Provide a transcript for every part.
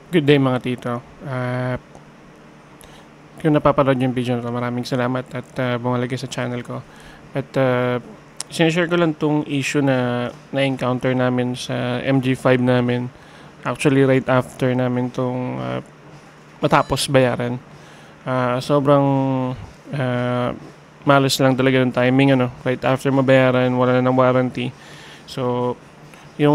Good day mga tito. Kung napapanood yung video na to, maraming salamat at bumalik sa channel ko. At sinashare ko lang tong issue na na-encounter namin sa MG5 namin. Actually, right after namin tong matapos bayaran. Sobrang uh, malas lang talaga ng timing. Right after mabayaran, wala na ng warranty. So, yung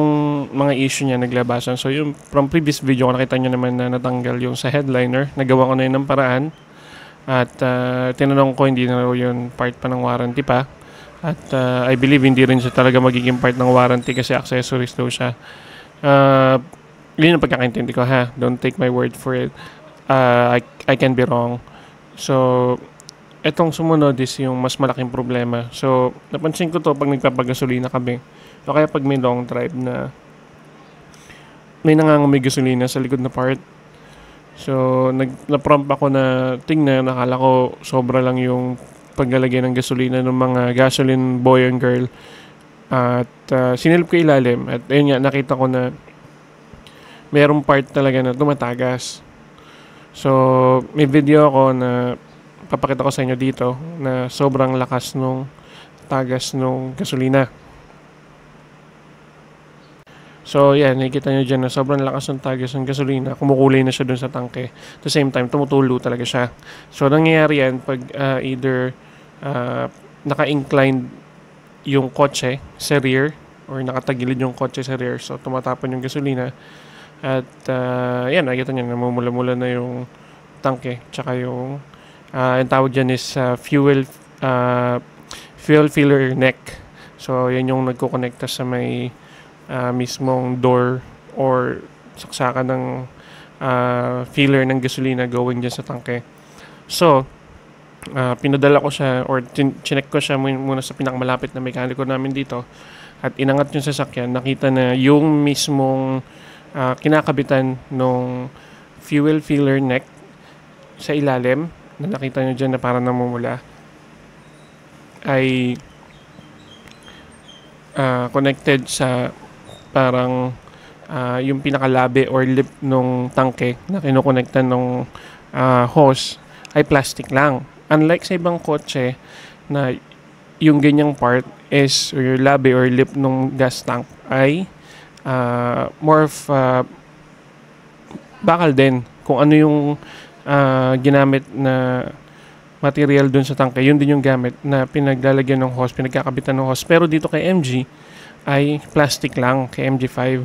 mga issue niya naglabasan. So yung from previous video ko nakita nyo naman na natanggal yung sa headliner. Nagawa ko na yun ng paraan. At tinanong ko hindi na raw yun part pa ng warranty pa. At I believe hindi rin siya talaga magiging part ng warranty kasi accessories daw siya. Yun ang pagkakaintindi ko ha. Don't take my word for it. I can be wrong. So, etong sumunod is yung mas malaking problema. So, napansin ko to pag nagpapagasolina kami. O kaya pag may long drive na may nangangamoy gasolina sa likod na part. So, na-prompt ako na tingnan, nakala ko sobra lang yung paglalagay ng gasolina ng mga gasoline boy and girl. At sinilip ko ilalim. At ayun nga, nakita ko na mayroong part talaga na tumatagas. So, may video ako na papakita ko sa inyo dito na sobrang lakas nung tagas nung gasolina. So, yan, nakikita nyo dyan na sobrang lakas ng tagas ng gasolina. Kumukulay na siya dun sa tangke. At the same time, tumutulo talaga siya. So, nangyayari yan pag either naka-inclined yung kotse sa rear or nakatagilid yung kotse sa rear. So, tumatapon yung gasolina. At, yan, nakikita nyo, namumula-mula na yung tangke. Tsaka yung tawag dyan is fuel filler neck. So, yan yung nagkukonekta sa may mismong door or saksakan ng filler ng gasolina going dyan sa tangke. So, pinadala ko siya or chinek ko siya muna sa pinakamalapit na mekaniko namin dito at inangat yung sasakyan. Nakita na yung mismong kinakabitan ng fuel filler neck sa ilalim na nakita nyo dyan na parang namumula ay connected sa parang yung pinakalabi or lip nung tangke na kinukonektan nung hose ay plastic lang. Unlike sa ibang kotse na yung ganyang part is or yung labi or lip nung gas tank ay more of bakal din. Kung ano yung ginamit na material dun sa tangke, yun din yung gamit na pinaglalagyan ng hose, pinagkakabitan ng hose. Pero dito kay MG, ay plastic lang kay MG5.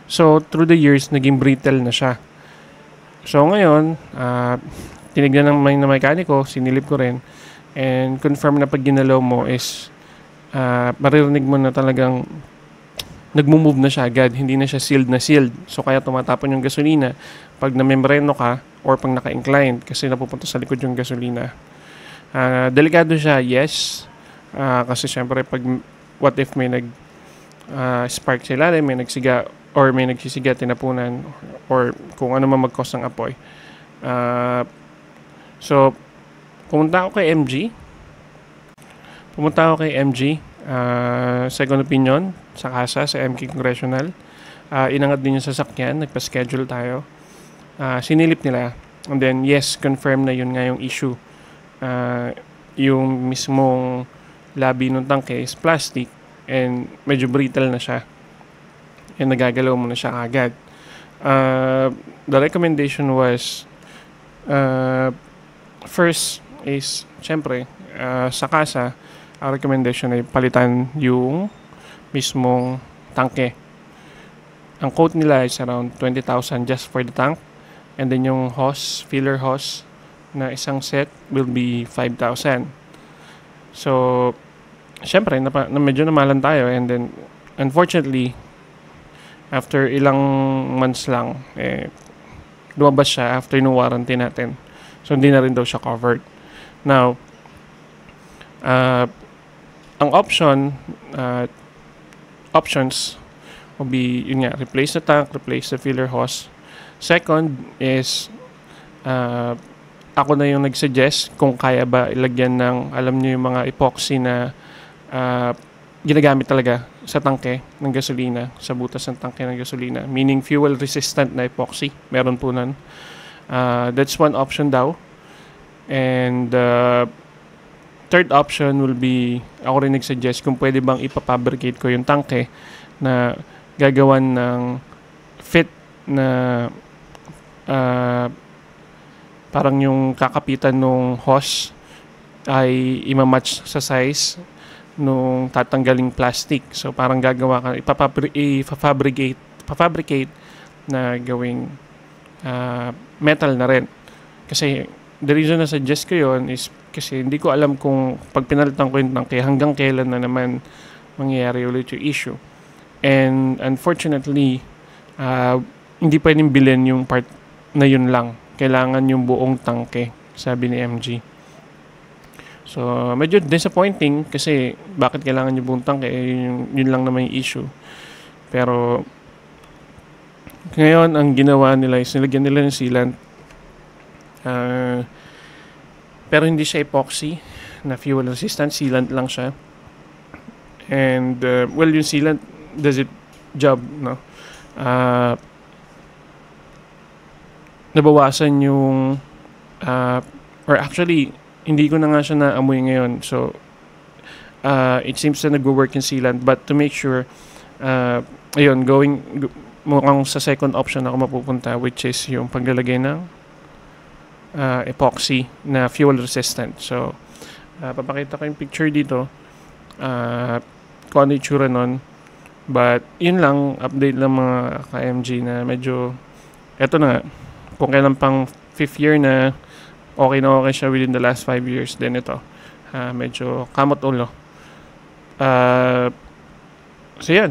So, through the years, naging brittle na siya. So, ngayon, tinignan ng may mekaniko, sinilip ko rin, and confirm na pag ginalaw mo is maririnig mo na talagang nagmo-move na siya agad, hindi na siya sealed na sealed. So, kaya tumatapon yung gasolina pag namembreno ka or pag naka-inclined kasi napupunta sa likod yung gasolina. Delikado siya, yes. Kasi syempre, pag what if may spark sa ilalim, may nagsiga or may nagsisiga, tinapunan or kung ano man mag-cause ng apoy. So, pumunta ako kay MG. Second opinion sa kasa, sa MK Congressional. Inangat din yung sasakyan, nagpa-schedule tayo. Sinilip nila. And then, yes, confirm na yun nga yung issue. Yung mismong labi ng tangke is plastic and medyo brittle na siya. And nagagalaw mo na siya agad. The recommendation was first is, syempre, sa kasa, ang recommendation ay palitan yung mismong tangke. Ang quote nila is around 20,000 just for the tank. And then yung hose, filler hose, na isang set will be 5,000. So, syempre, medyo namalan tayo. And then, unfortunately, after ilang months lang, lumabas siya after yung warranty natin. So, hindi na rin daw siya covered. Now, ang options will be, yun nga, replace the tank, replace the filler hose. Second is, ako na yung nag-suggest kung kaya ba ilagyan ng, alam niyo yung mga epoxy na ginagamit talaga sa tangke ng gasolina, sa butas ng tangke ng gasolina, meaning fuel resistant na epoxy. Meron po nun. That's one option daw. And third option will be, ako rin nagsuggest kung pwede bang ipafabricate ko yung tangke na gagawan ng fit na parang yung kakapitan ng hose ay imamatch sa size nung tatanggaling plastic. So parang gagawa ka, ipafabricate na gawing metal na rin. Kasi the reason na suggest ko yun is kasi hindi ko alam kung pag pinalitan ko yung tangke hanggang kailan na naman mangyayari ulit yung issue. And unfortunately, hindi pwedeng bilhin yung part na yun lang. Kailangan yung buong tangke, sabi ni MG. So, medyo disappointing kasi bakit kailangan yung buong tangke? Yun lang naman yung issue. Pero, ngayon, ang ginawa nila is nilagyan nila ng sealant. Pero hindi siya epoxy na fuel resistant. Sealant lang siya. And, well, yung sealant does it job, no? Nabawasan yung or actually hindi ko na nga siya naamoy ngayon, so it seems na nag-work yung sealant, but to make sure ayun, mukhang sa second option ako mapupunta, which is yung paglalagay ng epoxy na fuel resistant. So papakita ko yung picture dito kung ano yung tsura nun, but yun lang, update lang mga ka-MG na medyo eto na, kung kailan pang 5th year na okay siya within the last 5 years, then ito medyo kamot ulo. So yan,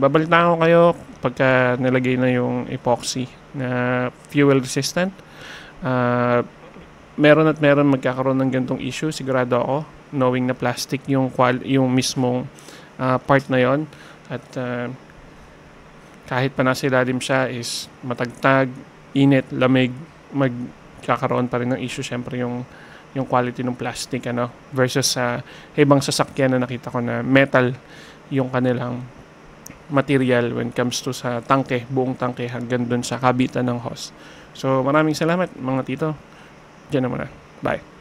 babalitaan ko kayo pagka nilagay na yung epoxy na fuel resistant. Meron magkakaroon ng gantong issue, sigurado ako, knowing na plastic yung mismong part na yon, at kahit pa nasa ilalim siya is matagtag, init, lamig, magkakaroon pa rin ng issue syempre yung quality ng plastic, ano, versus sa ibang sasakyan na nakita ko na metal yung kanilang material when it comes to sa tangke, buong tangke hanggang dun sa kabitan ng hose. So maraming salamat mga tito. Diyan na muna. Bye.